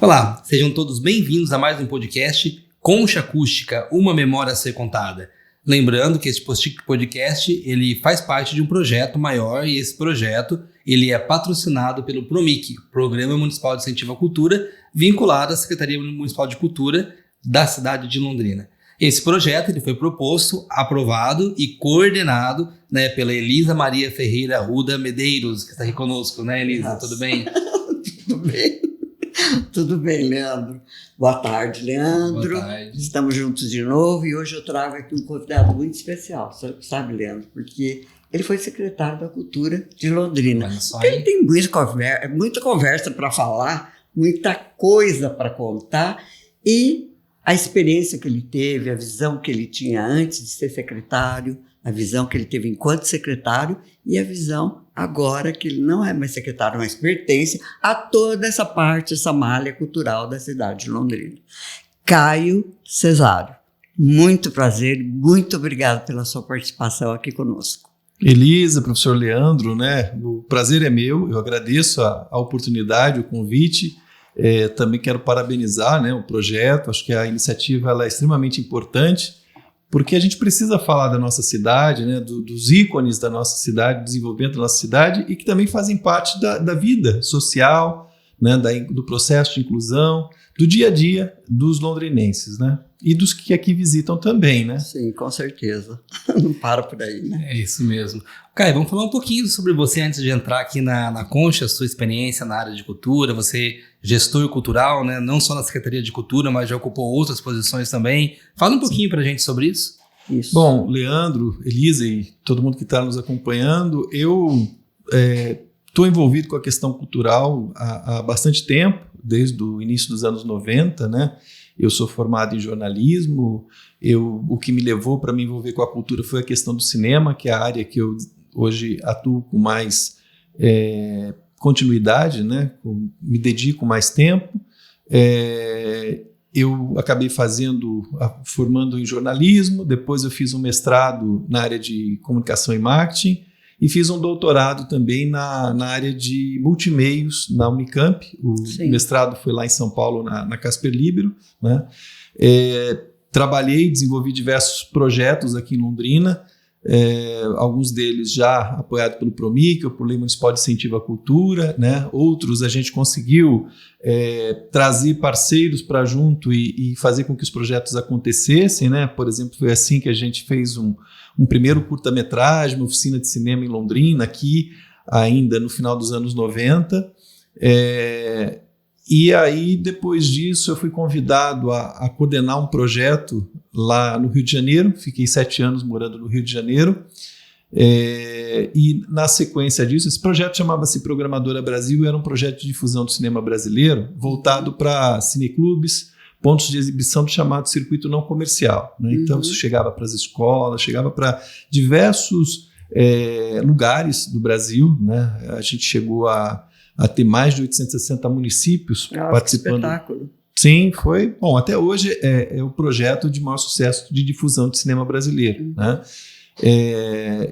Olá, sejam todos bem-vindos a mais um podcast Concha Acústica, uma memória a ser contada. Lembrando que esse podcast ele faz parte de um projeto maior e esse projeto ele é patrocinado pelo PROMIC, Programa Municipal de Incentivo à Cultura, vinculado à Secretaria Municipal de Cultura da cidade de Londrina. Esse projeto ele foi proposto, aprovado e coordenado pela Elisa Maria Ferreira Arruda Medeiros, que está aqui conosco, né, Elisa? Nossa. Tudo bem? Tudo bem. Tudo bem, Leandro. Boa tarde, Leandro. Boa tarde. Estamos juntos de novo e hoje eu trago aqui um convidado muito especial, sabe, Leandro? Porque ele foi secretário da Cultura de Londrina. Ele tem muita conversa para falar, muita coisa para contar e a experiência que ele teve, a visão que ele tinha antes de ser secretário, a visão que ele teve enquanto secretário e a visão agora que ele não é mais secretário, mas pertence a toda essa parte, essa malha cultural da cidade de Londrina. Caio Cesário, muito prazer, muito obrigado pela sua participação aqui conosco. Elisa, professor Leandro, o prazer é meu, eu agradeço a oportunidade, o convite. Também quero parabenizar o projeto, acho que a iniciativa ela é extremamente importante, porque a gente precisa falar da nossa cidade, dos ícones da nossa cidade, do desenvolvimento da nossa cidade e que também fazem parte da vida social, do processo de inclusão, do dia a dia dos londrinenses, e dos que aqui visitam também, Sim, com certeza. Não para por aí, É isso mesmo. Caio, vamos falar um pouquinho sobre você antes de entrar aqui na Concha, sua experiência na área de cultura, você gestor cultural, não só na Secretaria de Cultura, mas já ocupou outras posições também. Fala um pouquinho pra gente sobre isso. Isso. Bom, Leandro, Elisa e todo mundo que está nos acompanhando, eu estou envolvido com a questão cultural há bastante tempo, desde o início dos anos 90, Eu sou formado em jornalismo, o que me levou para me envolver com a cultura foi a questão do cinema, que é a área que eu hoje atuo com mais continuidade, me dedico mais tempo. Eu acabei formando em jornalismo, depois eu fiz um mestrado na área de comunicação e marketing e fiz um doutorado também na área de multimeios na Unicamp. O mestrado foi lá em São Paulo, na Casper Libero. Trabalhei, desenvolvi diversos projetos aqui em Londrina, alguns deles já apoiados pelo PROMIC, ou por Lei Municipal de Incentivo à Cultura, Outros a gente conseguiu trazer parceiros para junto e fazer com que os projetos acontecessem, Por exemplo, foi assim que a gente fez um primeiro curta-metragem, uma oficina de cinema em Londrina, aqui ainda no final dos anos 90. E aí, depois disso, eu fui convidado a coordenar um projeto lá no Rio de Janeiro. Fiquei 7 anos morando no Rio de Janeiro. E na sequência disso, esse projeto chamava-se Programadora Brasil e era um projeto de difusão do cinema brasileiro voltado para cineclubes, pontos de exibição do chamado circuito não comercial. Então, isso chegava para as escolas, chegava para diversos lugares do Brasil. A gente chegou a ter mais de 860 municípios participando. Que espetáculo. Sim, foi. Bom, até hoje é o projeto de maior sucesso de difusão de cinema brasileiro.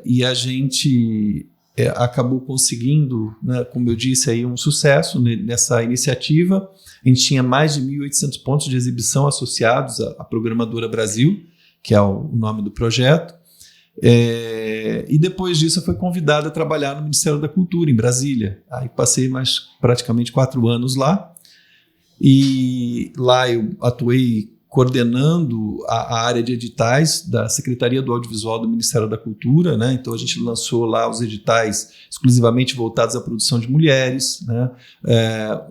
E a gente acabou conseguindo, como eu disse, aí, um sucesso nessa iniciativa. A gente tinha mais de 1.800 pontos de exibição associados à Programadora Brasil, que é o nome do projeto. E depois disso eu fui convidado a trabalhar no Ministério da Cultura, em Brasília. Aí passei mais praticamente 4 anos lá. E lá eu atuei coordenando a área de editais da Secretaria do Audiovisual do Ministério da Cultura. Então a gente lançou lá os editais exclusivamente voltados à produção de mulheres,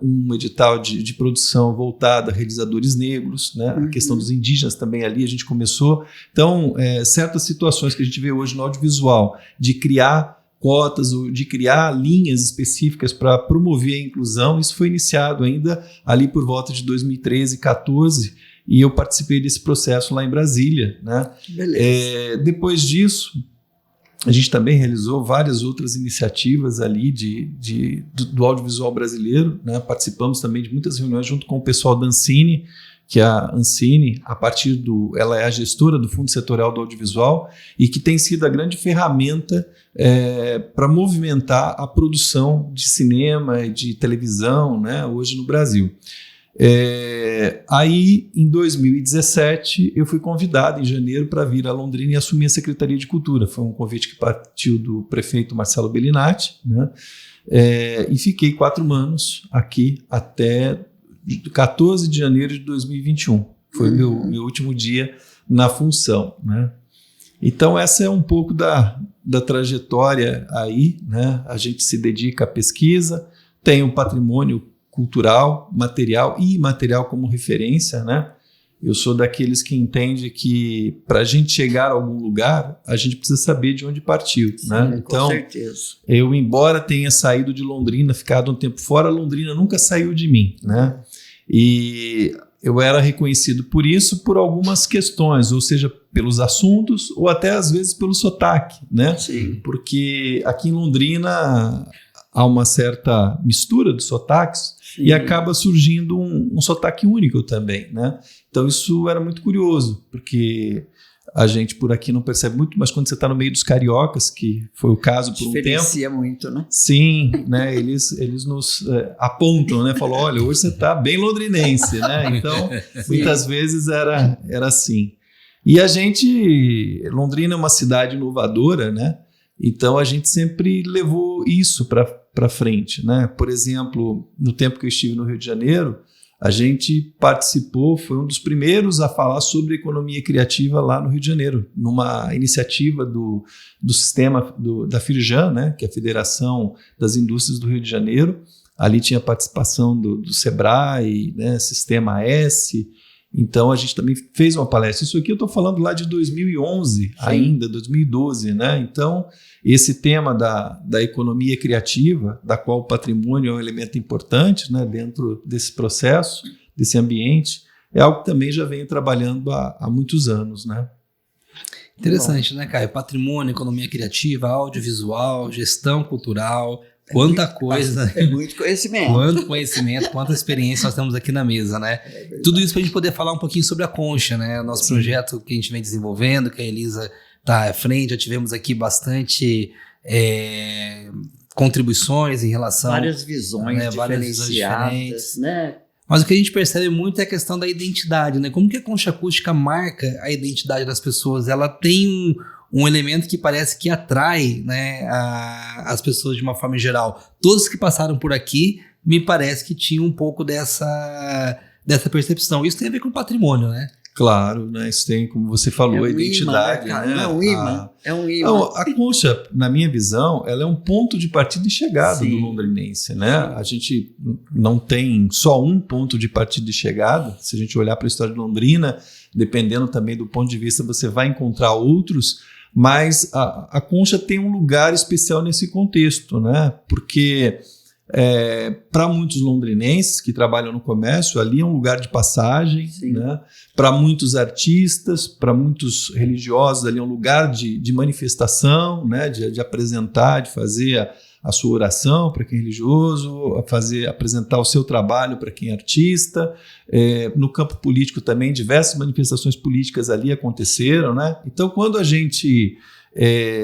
um edital de produção voltado a realizadores negros, a questão dos indígenas também ali a gente começou. Então, certas situações que a gente vê hoje no audiovisual, de criar cotas ou de criar linhas específicas para promover a inclusão, isso foi iniciado ainda ali por volta de 2013, 2014, e eu participei desse processo lá em Brasília. Beleza. Depois disso, a gente também realizou várias outras iniciativas ali do audiovisual brasileiro. Participamos também de muitas reuniões junto com o pessoal da Ancine, que a Ancine, ela é a gestora do Fundo Setorial do Audiovisual e que tem sido a grande ferramenta para movimentar a produção de cinema e de televisão, hoje no Brasil. Aí, em 2017, eu fui convidado em janeiro para vir a Londrina e assumir a Secretaria de Cultura. Foi um convite que partiu do prefeito Marcelo Bellinati, né? E fiquei 4 anos aqui até 14 de janeiro de 2021. Foi meu último dia na função, né? Então, essa é um pouco da trajetória aí, né? A gente se dedica à pesquisa, tem um patrimônio cultural, material e imaterial como referência, né? Eu sou daqueles que entende que para a gente chegar a algum lugar, a gente precisa saber de onde partiu, sim, né? Então, com certeza. Eu, embora tenha saído de Londrina, ficado um tempo fora, Londrina nunca saiu de mim, né? E eu era reconhecido por isso, por algumas questões, ou seja, pelos assuntos ou até às vezes pelo sotaque, né? Sim. Porque aqui em Londrina há uma certa mistura de sotaques. Sim. E acaba surgindo um sotaque único também, né? Então isso era muito curioso, porque a gente por aqui não percebe muito, mas quando você está no meio dos cariocas, que foi o caso por um tempo... Diferencia muito, né? Sim, né? Eles nos apontam, né? Falam, olha, hoje você está bem londrinense, né? Então, muitas vezes era assim. E a gente... Londrina é uma cidade inovadora, né? Então, a gente sempre levou isso para frente, né? Por exemplo, no tempo que eu estive no Rio de Janeiro, a gente participou, foi um dos primeiros a falar sobre economia criativa lá no Rio de Janeiro, numa iniciativa do sistema da Firjan, né, que é a Federação das Indústrias do Rio de Janeiro. Ali tinha participação do Sebrae, né, Sistema S. Então a gente também fez uma palestra. Isso aqui eu estou falando lá de 2011, sim, ainda, 2012, né? Então esse tema da economia criativa, da qual o patrimônio é um elemento importante, né, dentro desse processo, desse ambiente, é algo que também já venho trabalhando há muitos anos, né? Interessante, né, Caio? Patrimônio, economia criativa, audiovisual, gestão cultural, quanta coisa. É muito conhecimento. Quanto conhecimento, quanta experiência nós temos aqui na mesa, né? Tudo isso para a gente poder falar um pouquinho sobre a Concha, né? O nosso projeto que a gente vem desenvolvendo, que a Elisa está à frente, já tivemos aqui bastante contribuições em relação... Várias visões diferentes, né? Mas o que a gente percebe muito é a questão da identidade, né? Como que a Concha Acústica marca a identidade das pessoas? Ela tem um elemento que parece que atrai, né, as pessoas de uma forma geral. Todos que passaram por aqui, me parece que tinham um pouco dessa percepção. Isso tem a ver com o patrimônio, né? Claro, né? Isso tem, como você falou, a identidade. Imã, né? É um imã. É um imã. Não, a Concha, na minha visão, ela é um ponto de partida e chegada, sim, do londrinense, né? Sim. A gente não tem só um ponto de partida e chegada. Se a gente olhar para a história de Londrina, dependendo também do ponto de vista, você vai encontrar outros, mas a Concha tem um lugar especial nesse contexto, né? Porque para muitos londrinenses que trabalham no comércio, ali é um lugar de passagem, né? Para muitos artistas, para muitos religiosos, ali é um lugar de manifestação, né? De apresentar, de fazer a sua oração para quem é religioso, apresentar o seu trabalho para quem é artista. No campo político também, diversas manifestações políticas ali aconteceram, né? Então, quando a gente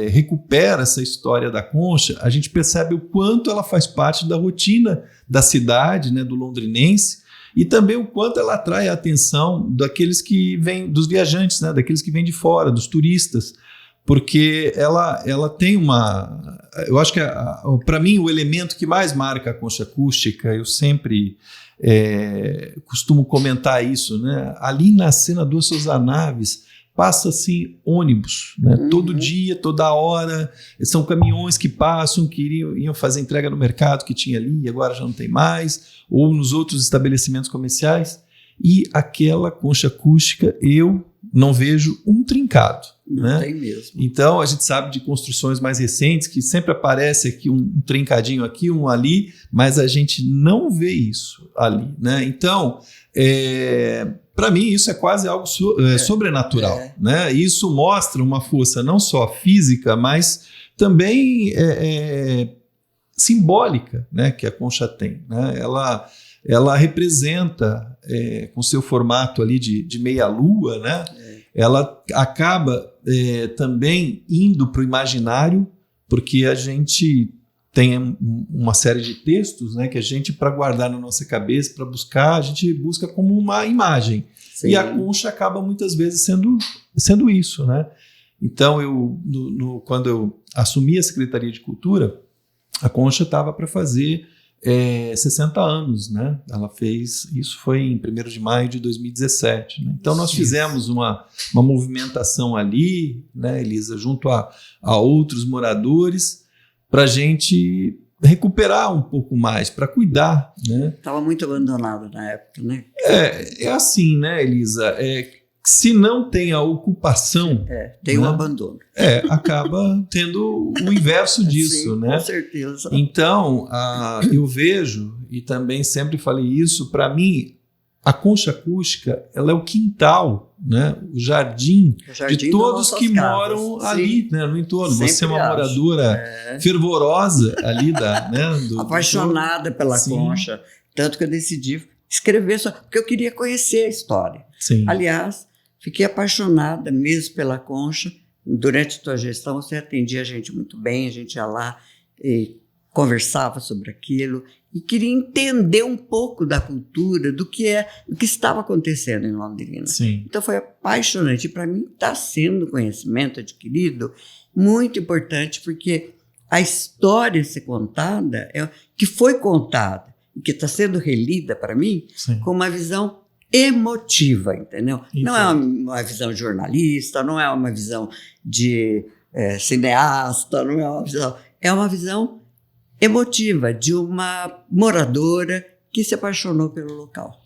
recupera essa história da Concha, a gente percebe o quanto ela faz parte da rotina da cidade, né, do londrinense, e também o quanto ela atrai a atenção daqueles que vêm, dos viajantes, né, daqueles que vêm de fora, dos turistas, porque ela tem uma... Eu acho que, para mim, o elemento que mais marca a Concha Acústica, eu sempre costumo comentar isso, né? Ali na cena Duas Souza Naves, passa assim ônibus, né? Uhum. Todo dia, toda hora, são caminhões que passam, que iam fazer entrega no mercado que tinha ali e agora já não tem mais, ou nos outros estabelecimentos comerciais, e aquela Concha Acústica eu não vejo um trincado. Não, né? Tem mesmo. Então a gente sabe de construções mais recentes que sempre aparece aqui um trincadinho aqui, um ali, mas a gente não vê isso ali, né? Então, para mim isso é quase algo sobrenatural, né? Isso mostra uma força não só física, mas também simbólica, né? Que a Concha tem, né? Ela representa, com seu formato ali de meia-lua, né? Ela acaba também indo para o imaginário, porque a gente tem uma série de textos, né, que a gente, para guardar na nossa cabeça, para buscar, a gente busca como uma imagem. Sim. E a concha acaba muitas vezes sendo isso, né? Então, quando eu assumi a Secretaria de Cultura, a concha estava para fazer 60 anos, né? Ela fez, isso foi em 1º de maio de 2017. Né? Então, nós fizemos uma movimentação ali, né, Elisa, junto a outros moradores, para a gente recuperar um pouco mais, para cuidar. Estava muito abandonado na época, né? É assim, né, Elisa? Se não tem a ocupação... tem um abandono. Acaba tendo o inverso disso, Sim, né? Com certeza. Então, eu vejo, e também sempre falei isso, para mim, a concha acústica, ela é o quintal, né? O jardim de todos que moram ali, né, no entorno. Sempre você é uma moradora fervorosa ali apaixonada pela concha. Tanto que eu decidi escrever, porque eu queria conhecer a história. Sim. Aliás, fiquei apaixonada mesmo pela concha. Durante a tua gestão, você atendia a gente muito bem, a gente ia lá e conversava sobre aquilo e queria entender um pouco da cultura, do que estava acontecendo em Londrina. Sim. Então foi apaixonante. E para mim está sendo conhecimento adquirido muito importante, porque a história a ser contada, que foi contada e que está sendo relida para mim, Sim, com uma visão emotiva, entendeu? Então. Não é uma visão de jornalista, não é uma visão de cineasta, não é uma visão... É uma visão emotiva de uma moradora que se apaixonou pelo local.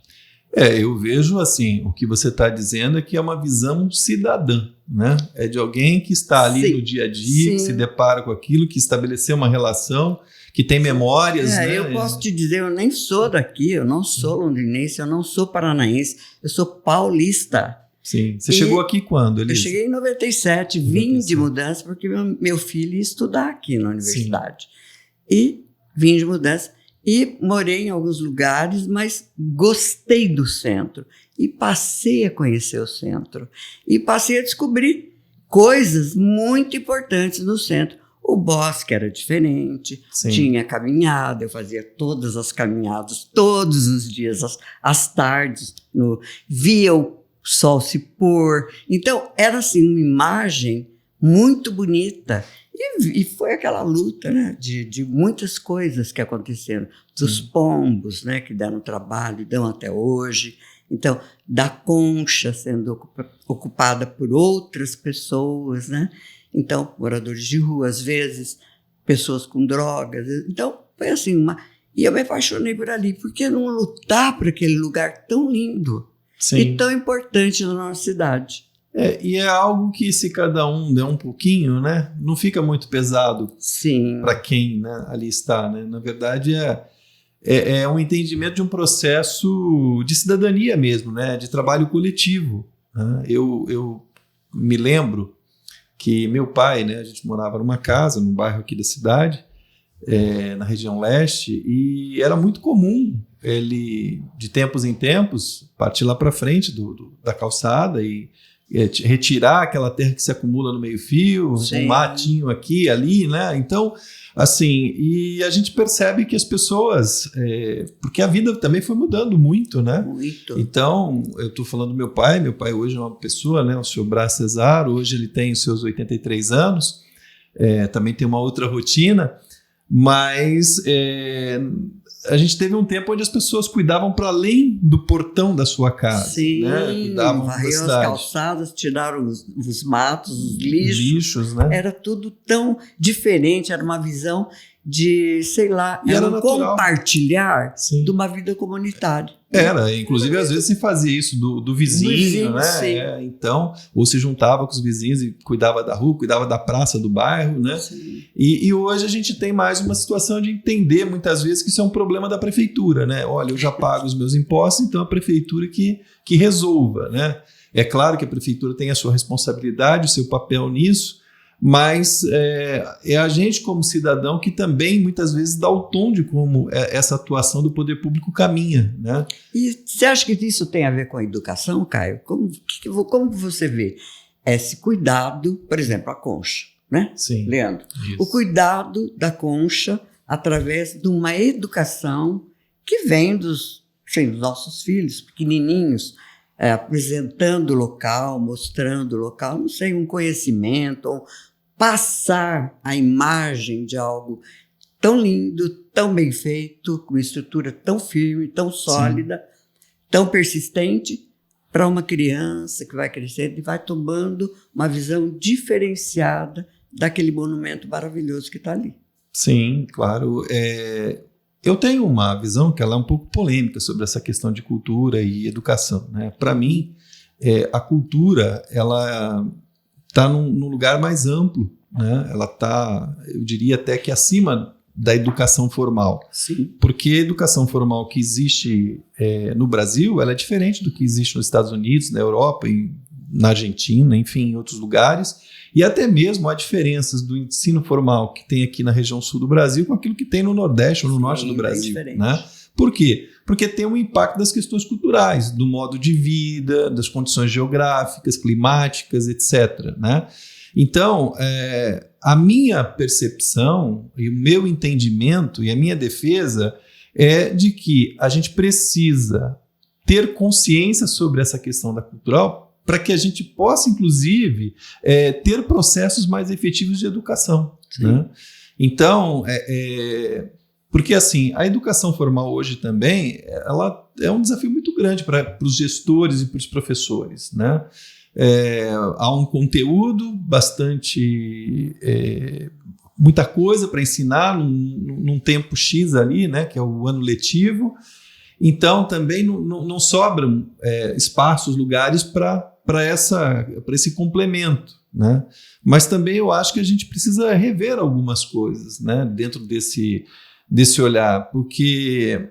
Eu vejo assim, o que você está dizendo é que é uma visão cidadã, né? É de alguém que está ali no dia a dia, que se depara com aquilo, que estabeleceu uma relação, que tem memórias, né? Eu posso te dizer, eu nem sou daqui, eu não sou londrinense, eu não sou paranaense, eu sou paulista. Sim. Você chegou aqui quando, Elisa? Eu cheguei em 97, vim de mudança porque meu filho ia estudar aqui na universidade. Sim. E vim de mudança e morei em alguns lugares, mas gostei do centro e passei a conhecer o centro e passei a descobrir coisas muito importantes no centro. O bosque era diferente, Sim. Tinha caminhada, eu fazia todas as caminhadas, todos os dias, às tardes, via o sol se pôr. Então, era assim, uma imagem muito bonita. E foi aquela luta, né, de muitas coisas que aconteceram. Dos pombos, né, que deram trabalho, dão até hoje. Então, da concha sendo ocupada por outras pessoas, né? Então, moradores de rua, às vezes, pessoas com drogas. Então, foi assim, e eu me apaixonei por ali. Por que não lutar por aquele lugar tão lindo e tão importante na nossa cidade? E é algo que, se cada um der um pouquinho, né, não fica muito pesado para quem, né, ali está. Né? Na verdade, é um entendimento de um processo de cidadania mesmo, né, de trabalho coletivo. Né? Eu me lembro que meu pai, né, a gente morava numa casa, num bairro aqui da cidade, na região leste, e era muito comum ele, de tempos em tempos, partir lá para frente da calçada e retirar aquela terra que se acumula no meio-fio, um matinho aqui, ali, né? Então, assim, e a gente percebe que as pessoas, porque a vida também foi mudando muito, né? Muito. Então, eu estou falando do meu pai hoje é uma pessoa, né? O senhor Brás Cesar, hoje ele tem os seus 83 anos, também tem uma outra rotina, mas a gente teve um tempo onde as pessoas cuidavam para além do portão da sua casa. Sim, né? Cuidavam da varriam as cidade. calçadas, tiraram os matos, os lixos. Né? Era tudo tão diferente, era uma visão de, sei lá, E era um natural. Compartilhar Sim. de uma vida comunitária. Era, inclusive às vezes se fazia isso do vizinho, né? Sim. Então, ou se juntava com os vizinhos e cuidava da rua, cuidava da praça do bairro, né? E hoje a gente tem mais uma situação de entender muitas vezes que isso é um problema da prefeitura, né? Olha, eu já pago os meus impostos, então a prefeitura que resolva, né? É claro que a prefeitura tem a sua responsabilidade, o seu papel nisso, mas é a gente como cidadão que também muitas vezes dá o tom de como essa atuação do poder público caminha, né? E você acha que isso tem a ver com a educação, Caio? Como você vê esse cuidado, por exemplo, a concha, né? Sim. Leandro, Isso. o cuidado da concha, através de uma educação que vem dos nossos filhos pequenininhos, apresentando o local, mostrando o local, não sei, um conhecimento, ou passar a imagem de algo tão lindo, tão bem feito, com estrutura tão firme, tão sólida, sim, tão persistente, para uma criança que vai crescendo e vai tomando uma visão diferenciada daquele monumento maravilhoso que está ali. Sim, claro. Eu tenho uma visão que ela é um pouco polêmica sobre essa questão de cultura e educação, né? Para mim, a cultura ela está num lugar mais amplo, né? Ela está, eu diria até que acima da educação formal. Sim. Porque a educação formal que existe no Brasil, ela é diferente do que existe nos Estados Unidos, na Europa, na Argentina, enfim, em outros lugares. E até mesmo há diferenças do ensino formal que tem aqui na região sul do Brasil com aquilo que tem no Nordeste ou no Norte do Brasil. Né? Por quê? Porque tem um impacto das questões culturais, do modo de vida, das condições geográficas, climáticas, etc. Né? Então, a minha percepção e o meu entendimento e a minha defesa é de que a gente precisa ter consciência sobre essa questão da cultural para que a gente possa, inclusive, ter processos mais efetivos de educação. Né? Então, porque assim, a educação formal hoje também ela é um desafio muito grande para os gestores e para os professores. Né? Há um conteúdo bastante... muita coisa para ensinar num tempo X ali, né, que é o ano letivo. Então, também não sobram espaços, lugares para esse complemento. Né? Mas também eu acho que a gente precisa rever algumas coisas, né, dentro desse olhar, porque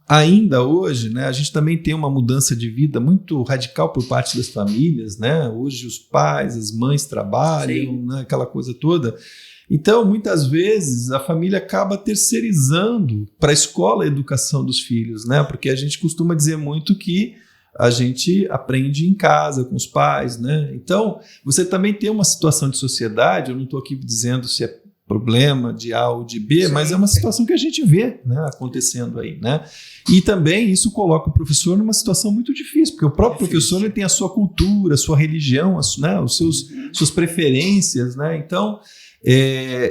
ainda hoje, né, a gente também tem uma mudança de vida muito radical por parte das famílias. Né? Hoje os pais, as mães trabalham, né, aquela coisa toda. Então, muitas vezes, a família acaba terceirizando para a escola a educação dos filhos, né? Porque a gente costuma dizer muito que a gente aprende em casa, com os pais, né? Então, você também tem uma situação de sociedade, eu não estou aqui dizendo se é problema de A ou de B, sim, mas é uma situação que a gente vê, né, acontecendo aí, né? E também isso coloca o professor numa situação muito difícil, porque o próprio professor ele tem a sua cultura, a sua religião, né, suas preferências, né? Então,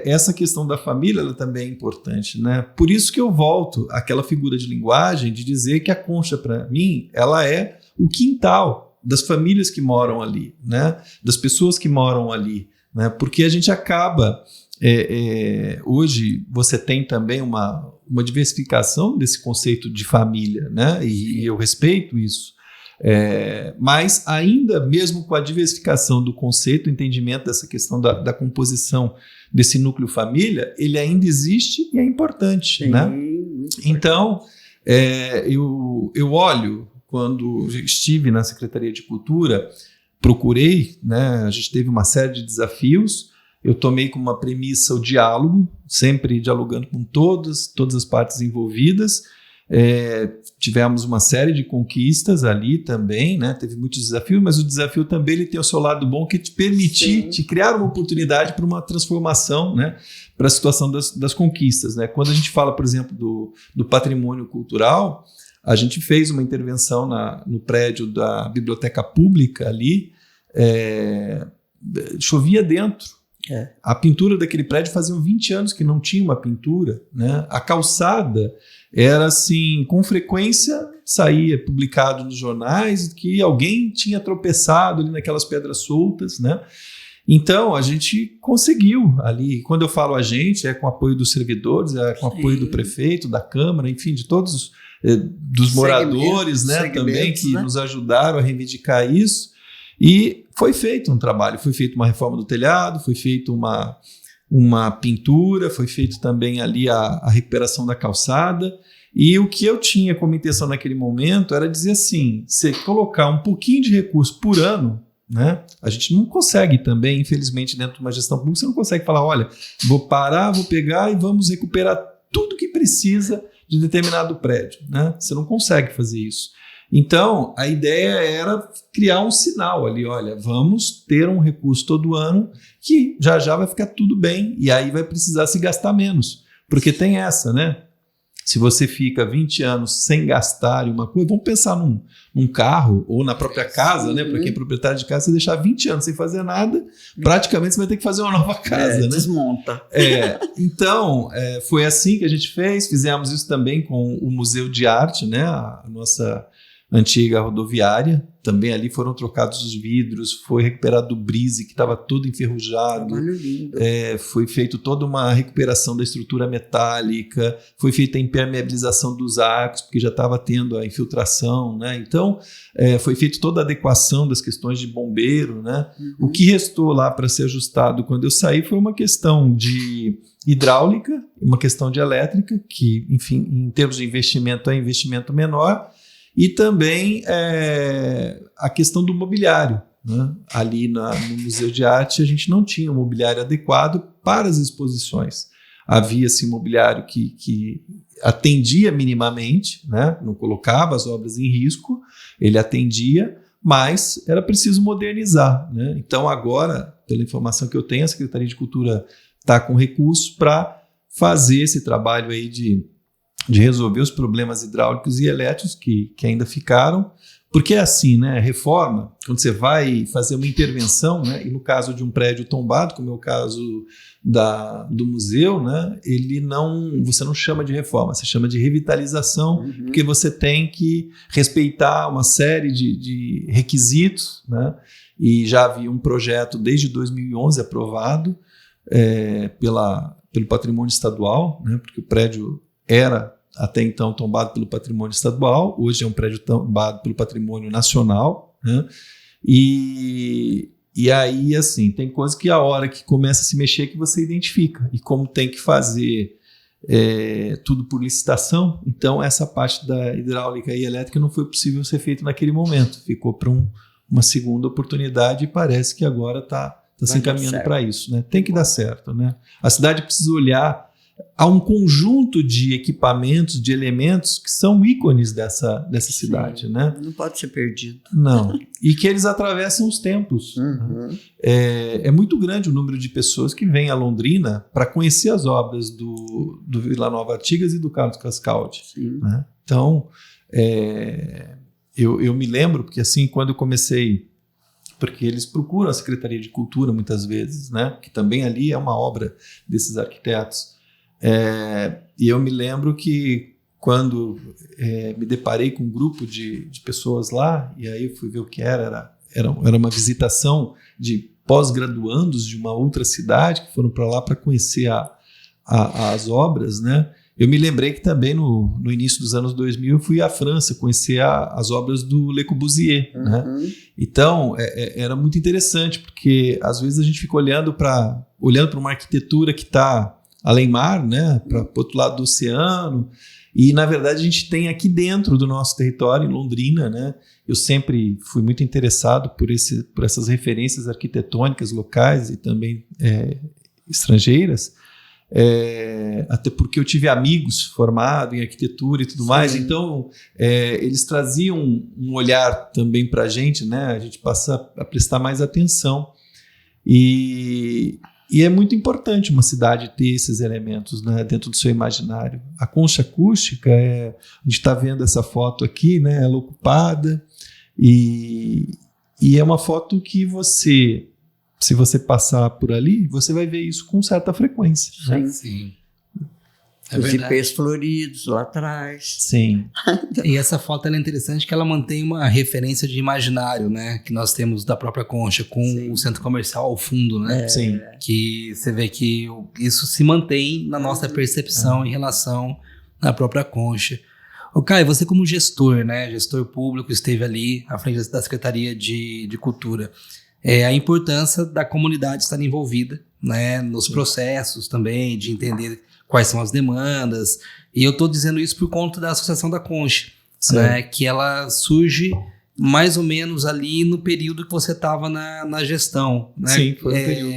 essa questão da família ela também é importante, né? Por isso que eu volto àquela figura de linguagem de dizer que a concha, para mim, ela é o quintal das famílias que moram ali, né? Das pessoas que moram ali, né? Porque a gente acaba... hoje você tem também uma diversificação desse conceito de família, né? E eu respeito isso. Mas ainda mesmo com a diversificação do conceito, o entendimento dessa questão da composição desse núcleo família, ele ainda existe e é importante. Sim, né? Então, eu olho, quando estive na Secretaria de Cultura, procurei, né, a gente teve uma série de desafios, eu tomei como uma premissa o diálogo, sempre dialogando com todas as partes envolvidas. Tivemos uma série de conquistas ali também, né? Teve muitos desafios, mas o desafio também ele tem o seu lado bom, que te permitir te criar uma oportunidade para uma transformação, né? Para a situação das conquistas. Né? Quando a gente fala, por exemplo, do patrimônio cultural, a gente fez uma intervenção no prédio da biblioteca pública ali, chovia dentro. A pintura daquele prédio faziam 20 anos que não tinha uma pintura, né? A calçada era assim, com frequência saía publicado nos jornais que alguém tinha tropeçado ali naquelas pedras soltas, né? Então a gente conseguiu ali, quando eu falo a gente, com apoio dos servidores, com apoio do prefeito, da Câmara, enfim, de todos dos moradores, né, também que nos ajudaram a reivindicar isso. E foi feito um trabalho, foi feita uma reforma do telhado, foi feita uma pintura, foi feito também ali a recuperação da calçada. E o que eu tinha como intenção naquele momento era dizer assim, se colocar um pouquinho de recurso por ano, né? A gente não consegue também, infelizmente, dentro de uma gestão pública, você não consegue falar, olha, vou parar, vou pegar e vamos recuperar tudo que precisa de determinado prédio, né? Você não consegue fazer isso. Então, a ideia era criar um sinal ali, olha, vamos ter um recurso todo ano que já vai ficar tudo bem e aí vai precisar se gastar menos. Porque tem essa, né? Se você fica 20 anos sem gastar em uma coisa, vamos pensar num carro ou na própria casa, né? Para quem é proprietário de casa, você deixar 20 anos sem fazer nada, praticamente você vai ter que fazer uma nova casa, né? Desmonta. Então, foi assim que a gente fez. Fizemos isso também com o Museu de Arte, né? A nossa antiga rodoviária. Também ali foram trocados os vidros, foi recuperado o brise, que estava todo enferrujado. Foi feito toda uma recuperação da estrutura metálica, foi feita a impermeabilização dos arcos, porque já estava tendo a infiltração, né? Então, foi feita toda a adequação das questões de bombeiro, né? O que restou lá para ser ajustado quando eu saí foi uma questão de hidráulica, uma questão de elétrica, que, enfim, em termos de investimento, é investimento menor, e também a questão do mobiliário, né? Ali no Museu de Arte a gente não tinha um mobiliário adequado para as exposições. Havia-se mobiliário que atendia minimamente, né? Não colocava as obras em risco, ele atendia, mas era preciso modernizar, né? Então agora, pela informação que eu tenho, a Secretaria de Cultura está com recursos para fazer esse trabalho aí de resolver os problemas hidráulicos e elétricos que ainda ficaram, porque é assim, né? Reforma, quando você vai fazer uma intervenção, né? E no caso de um prédio tombado, como é o caso do museu, né? Você não chama de reforma, você chama de revitalização, porque você tem que respeitar uma série de requisitos, né? E já havia um projeto desde 2011 aprovado pelo patrimônio estadual, né? Porque o prédio era até então tombado pelo patrimônio estadual, hoje é um prédio tombado pelo patrimônio nacional, né? E aí, assim, tem coisa que a hora que começa a se mexer que você identifica, e como tem que fazer tudo por licitação, então essa parte da hidráulica e elétrica não foi possível ser feito naquele momento, ficou para uma segunda oportunidade e parece que agora está se encaminhando para isso, né? Tem que dar certo, né? A cidade precisa olhar. Há um conjunto de equipamentos, de elementos que são ícones dessa cidade, né? Não pode ser perdido. Não. E que eles atravessam os tempos. Né? É muito grande o número de pessoas que vêm a Londrina para conhecer as obras do Vila Nova Artigas e do Carlos Cascaldi. Né? Então, eu me lembro, porque assim, quando eu comecei, porque eles procuram a Secretaria de Cultura muitas vezes, né? Que também ali é uma obra desses arquitetos. E eu me lembro que quando me deparei com um grupo de pessoas lá, e aí eu fui ver o que era uma visitação de pós-graduandos de uma outra cidade que foram para lá para conhecer as obras, né? Eu me lembrei que também no início dos anos 2000 eu fui à França conhecer as obras do Le Corbusier, né? Então era muito interessante, porque às vezes a gente fica olhando para uma arquitetura que está além mar, né, para o outro lado do oceano, e na verdade a gente tem aqui dentro do nosso território, em Londrina, né? Eu sempre fui muito interessado por essas referências arquitetônicas locais e também estrangeiras, até porque eu tive amigos formados em arquitetura e tudo mais, então eles traziam um olhar também para a gente, né? A gente passa a prestar mais atenção. E é muito importante uma cidade ter esses elementos, né, dentro do seu imaginário. A concha acústica, a gente está vendo essa foto aqui, né, ela ocupada, e é uma foto que se você passar por ali, você vai ver isso com certa frequência. Sim. Né? Sim. Os ipês floridos lá atrás. Sim. E essa foto ela é interessante que ela mantém uma referência de imaginário, né? Que nós temos da própria Concha, com o centro comercial ao fundo, né? Sim. Que você vê que isso se mantém na nossa percepção em relação à própria Concha. Ô Caio, você como gestor, né? Gestor público, esteve ali à frente da Secretaria de Cultura. A importância da comunidade estar envolvida, né? Nos processos também, de entender quais são as demandas, e eu estou dizendo isso por conta da Associação da Concha, né, que ela surge mais ou menos ali no período que você estava na gestão. Né? Sim, foi um período.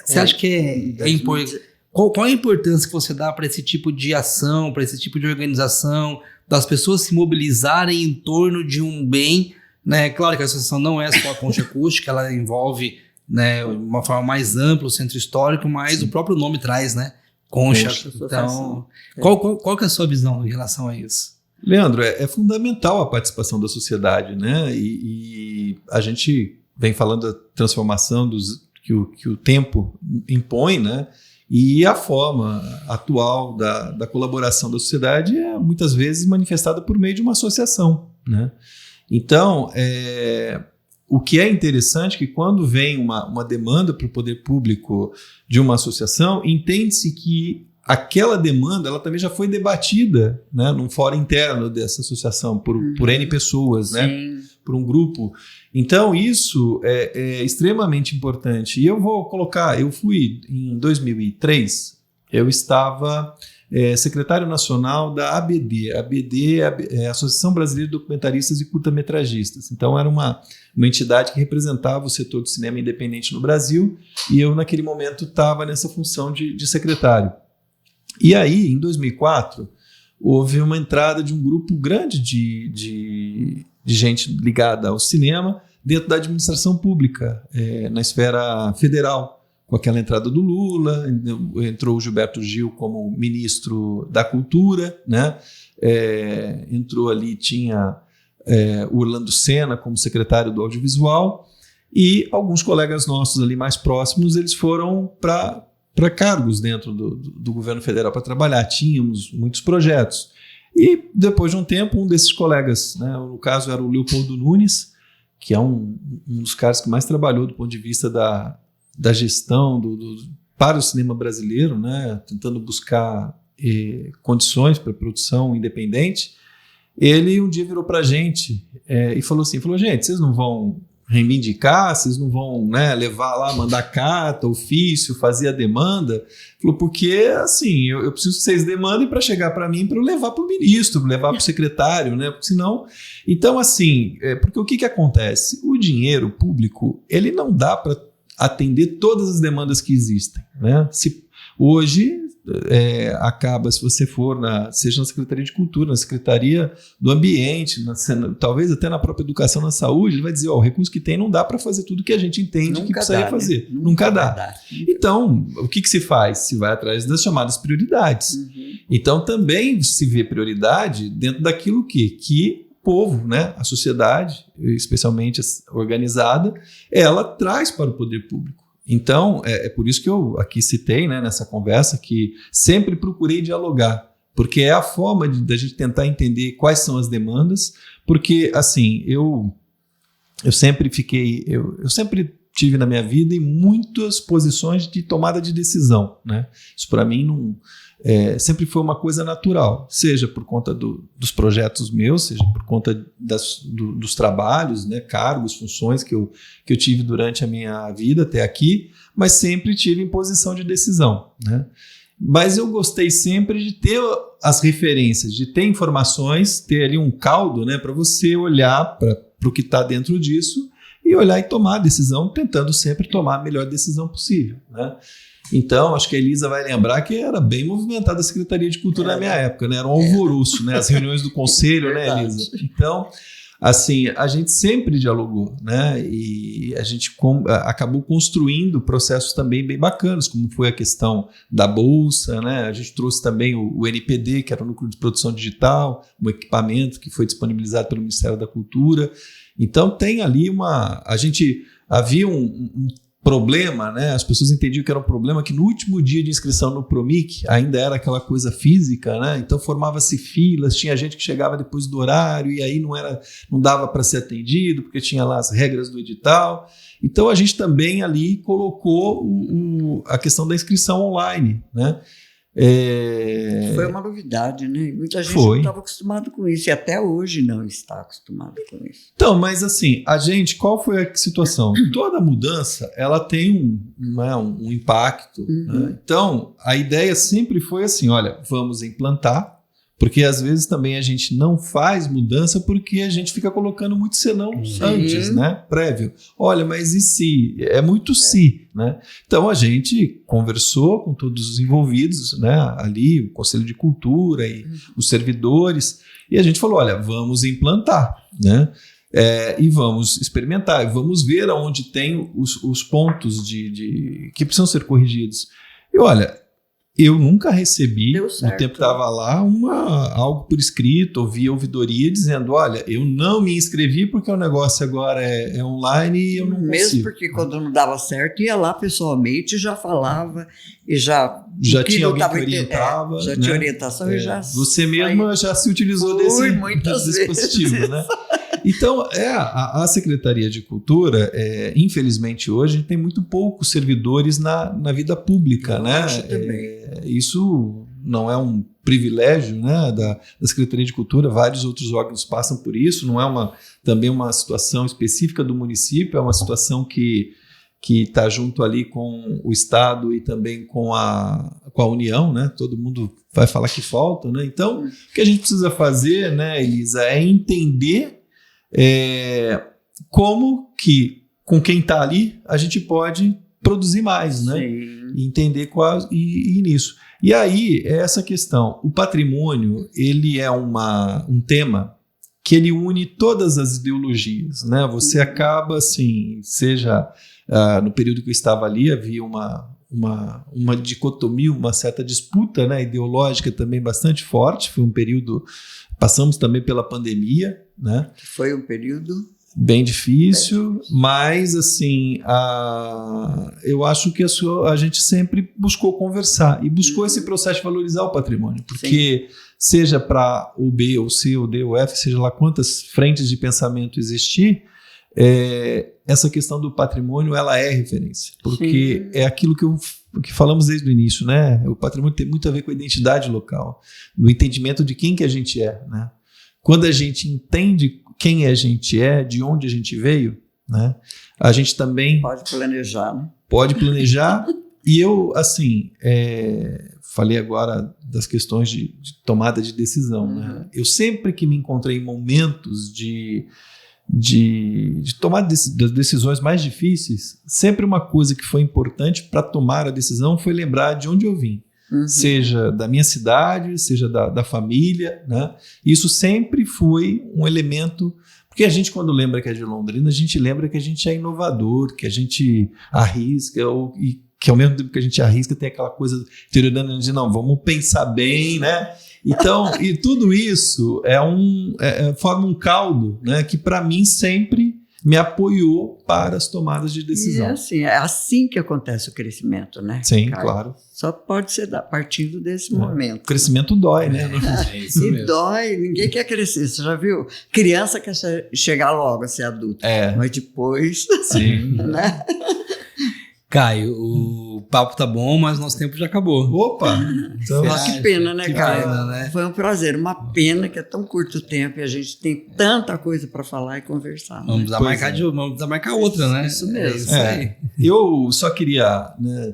Você acha que é importante? Qual a importância que você dá para esse tipo de ação, para esse tipo de organização, das pessoas se mobilizarem em torno de um bem, né? Claro que a associação não é só a Concha Acústica, ela envolve, né, uma forma mais ampla o centro histórico, mas o próprio nome traz, né? Concha. Então, qual que é a sua visão em relação a isso? Leandro, é fundamental a participação da sociedade, né? E a gente vem falando da transformação que o tempo impõe, né? E a forma atual da colaboração da sociedade é muitas vezes manifestada por meio de uma associação, né? Então, o que é interessante é que quando vem uma demanda para o poder público de uma associação, entende-se que aquela demanda ela também já foi debatida, né, num fórum interno dessa associação por N pessoas, né, por um grupo. Então isso é extremamente importante. E eu fui em 2003, eu estava secretário nacional da ABD. A ABD é a Associação Brasileira de Documentaristas e Curta-Metragistas. Então era uma entidade que representava o setor do cinema independente no Brasil, e eu naquele momento estava nessa função de secretário. E aí, em 2004, houve uma entrada de um grupo grande de gente ligada ao cinema dentro da administração pública, na esfera federal. Com aquela entrada do Lula, entrou o Gilberto Gil como ministro da Cultura, né? Entrou ali, tinha o Orlando Senna como secretário do Audiovisual, e alguns colegas nossos ali mais próximos, eles foram para cargos dentro do governo federal para trabalhar. Tínhamos muitos projetos. E depois de um tempo, um desses colegas, né, no caso era o Leopoldo Nunes, que é um dos caras que mais trabalhou do ponto de vista da gestão para o cinema brasileiro, né, tentando buscar condições para produção independente. Ele um dia virou para a gente e falou assim, gente, vocês não vão reivindicar, vocês não vão, né, levar lá, mandar carta, ofício, fazer a demanda? Falou, porque assim, eu preciso que vocês demandem para chegar para mim, para eu levar para o ministro, levar para o secretário, né? Porque senão... Então, assim, porque o que acontece? O dinheiro público, ele não dá para atender todas as demandas que existem, né? Hoje acaba, se você for seja na Secretaria de Cultura, na Secretaria do Ambiente, talvez até na própria Educação, na Saúde, ele vai dizer, o recurso que tem não dá para fazer tudo que a gente entende que precisaria fazer. Né? Nunca dá. Então, o que se faz? Se vai atrás das chamadas prioridades. Então, também se vê prioridade dentro daquilo que o povo, né, a sociedade, especialmente organizada, ela traz para o poder público. Então, é por isso que eu aqui citei, né, nessa conversa, que sempre procurei dialogar, porque é a forma da gente tentar entender quais são as demandas, porque, assim, eu sempre tive na minha vida em muitas posições de tomada de decisão, né? Isso para mim sempre foi uma coisa natural, seja por conta dos projetos meus, seja por conta dos trabalhos, né, cargos, funções que eu tive durante a minha vida até aqui, mas sempre tive em posição de decisão, né? Mas eu gostei sempre de ter as referências, de ter informações, ter ali um caldo, né, para você olhar para o que está dentro disso e olhar e tomar a decisão, tentando sempre tomar a melhor decisão possível, né? Então, acho que a Elisa vai lembrar que era bem movimentada a Secretaria de Cultura na minha época, né? Era um alvoroço, né? As reuniões do conselho, né, Elisa? Então, assim, a gente sempre dialogou, né? E a gente acabou construindo processos também bem bacanas, como foi a questão da Bolsa, né? A gente trouxe também o NPD, que era o Núcleo de Produção Digital, um equipamento que foi disponibilizado pelo Ministério da Cultura. Então, tem ali havia um problema, né? As pessoas entendiam que era um problema que no último dia de inscrição no Promic ainda era aquela coisa física, né? Então formava-se filas, tinha gente que chegava depois do horário e aí não dava para ser atendido porque tinha lá as regras do edital. Então a gente também ali colocou a questão da inscrição online, né? Foi uma novidade, né? Muita gente não estava acostumada com isso, e até hoje não está acostumada com isso. Então, mas assim, qual foi a situação? Toda mudança, ela tem um impacto. Né? Então, a ideia sempre foi assim, olha, vamos implantar, porque às vezes também a gente não faz mudança porque a gente fica colocando muito senão antes, né? Prévio. Olha, mas e se? É muito se, né? Então a gente conversou com todos os envolvidos, né? Ali, o Conselho de Cultura e os servidores, e a gente falou, olha, vamos implantar, né? E vamos experimentar, e vamos ver aonde tem os pontos que precisam ser corrigidos. E olha, eu nunca recebi, Deu no certo. tempo que estava lá, algo por escrito, ou via ouvidoria dizendo, olha, eu não me inscrevi porque o negócio agora é online e eu não consigo. Mesmo porque quando não dava certo, ia lá pessoalmente, já falava e já tinha alguém que orientava. já né? tinha orientação e já... Você mesma já se utilizou muitas desse dispositivo, vezes. né? Então, a Secretaria de Cultura, infelizmente hoje, a gente tem muito poucos servidores na vida pública, Eu né? acho também. Isso não é um privilégio, né, da Secretaria de Cultura, vários outros órgãos passam por isso, não é também uma situação específica do município, é uma situação que está junto ali com o Estado e também com a União, né? Todo mundo vai falar que falta, né? Então, o que a gente precisa fazer, né, Elisa, é entender como que, com quem está ali, a gente pode produzir mais, né? Sim. E entender e nisso. E aí, essa questão, o patrimônio, ele é um tema que ele une todas as ideologias, né? Você acaba, assim, seja no período que eu estava ali, havia uma dicotomia, uma certa disputa, né, ideológica também bastante forte, foi um período, passamos também pela pandemia, né? Foi um período... Bem difícil, mas assim, eu acho que a gente sempre buscou conversar e buscou esse processo de valorizar o patrimônio, porque seja para o B, ou C, ou D, ou F, seja lá quantas frentes de pensamento existir, essa questão do patrimônio, ela é referência, porque é aquilo que falamos desde o início, né? O patrimônio tem muito a ver com a identidade local, do entendimento de quem que a gente é, né? Quando a gente entende quem a gente é, de onde a gente veio, né? A gente também pode planejar, né? Pode planejar. E eu, assim, falei agora das questões de tomada de decisão, né? Eu sempre que me encontrei em momentos de tomar das decisões mais difíceis, sempre uma coisa que foi importante para tomar a decisão foi lembrar de onde eu vim. Seja da minha cidade, seja da família, né? Isso sempre foi um elemento, porque a gente, quando lembra que é de Londrina, a gente lembra que a gente é inovador, que a gente arrisca, e que ao mesmo tempo que a gente arrisca tem aquela coisa interiorana de não, vamos pensar bem, né? Então, e tudo isso forma um caldo, né, que para mim sempre me apoiou para as tomadas de decisão. E é assim que acontece o crescimento, né? Sim, Caio? claro. Só pode ser partindo desse momento. O crescimento dói, né? Isso mesmo. Dói, ninguém quer crescer. Você já viu? Criança quer chegar logo a ser adulto. Mas depois... Sim. Né? Caio, o papo tá bom, mas nosso tempo já acabou. Opa! Então, Que pena, né, que Caio? pena, né? Foi um prazer. Uma pena que é tão curto o tempo e a gente tem tanta coisa para falar e conversar. Vamos precisar marcar outra, né? Isso mesmo. Isso aí. Eu só queria, né,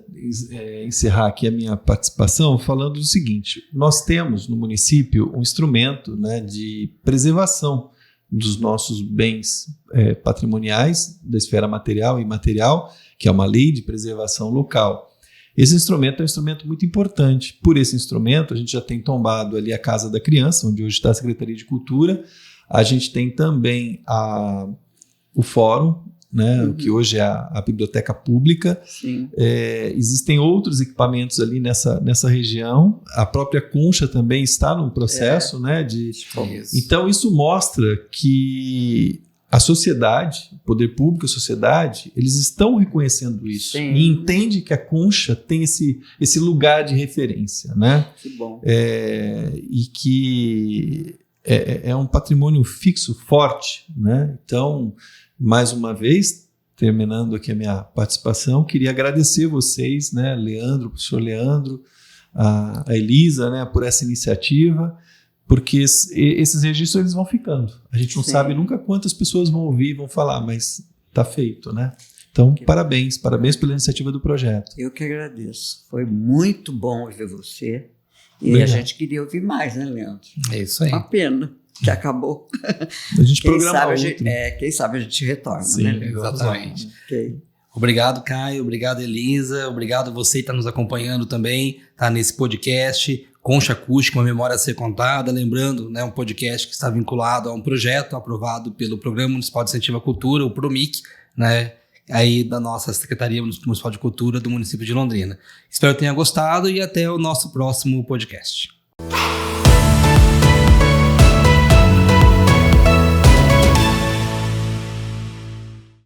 encerrar aqui a minha participação falando do seguinte: nós temos no município um instrumento, né, de preservação dos nossos bens patrimoniais, da esfera material e imaterial, que é uma lei de preservação local. Esse instrumento é um instrumento muito importante. Por esse instrumento, a gente já tem tombado ali a Casa da Criança, onde hoje está a Secretaria de Cultura. A gente tem também o Fórum, né, que hoje é a Biblioteca Pública. Sim. Existem outros equipamentos ali nessa região. A própria Concha também está num processo, né, de... Então, isso mostra que a sociedade, o poder público, a sociedade, eles estão reconhecendo isso. Sim. E entende que a Concha tem esse lugar de referência, né? Que bom. E que é um patrimônio fixo, forte, né? Então, mais uma vez, terminando aqui a minha participação, queria agradecer vocês, né, Leandro, o professor Leandro, a Elisa, né, por essa iniciativa, porque esses registros eles vão ficando. A gente não sabe nunca quantas pessoas vão ouvir e vão falar, mas está feito, né? Então, parabéns pela iniciativa do projeto. Eu que agradeço. Foi muito bom ver você. E Obrigado. a gente queria ouvir mais, né, Leandro? É isso aí. Uma pena que acabou. A gente programa outro. Quem sabe a gente retorna, Sim, né, Leandro? Exatamente. Ok. Obrigado, Caio. Obrigado, Elisa. Obrigado a você que está nos acompanhando também, tá nesse podcast Concha Acústica, uma memória a ser contada. Lembrando, né, um podcast que está vinculado a um projeto aprovado pelo Programa Municipal de Incentivo à Cultura, o PROMIC, né, aí da nossa Secretaria Municipal de Cultura do município de Londrina. Espero que tenha gostado e até o nosso próximo podcast.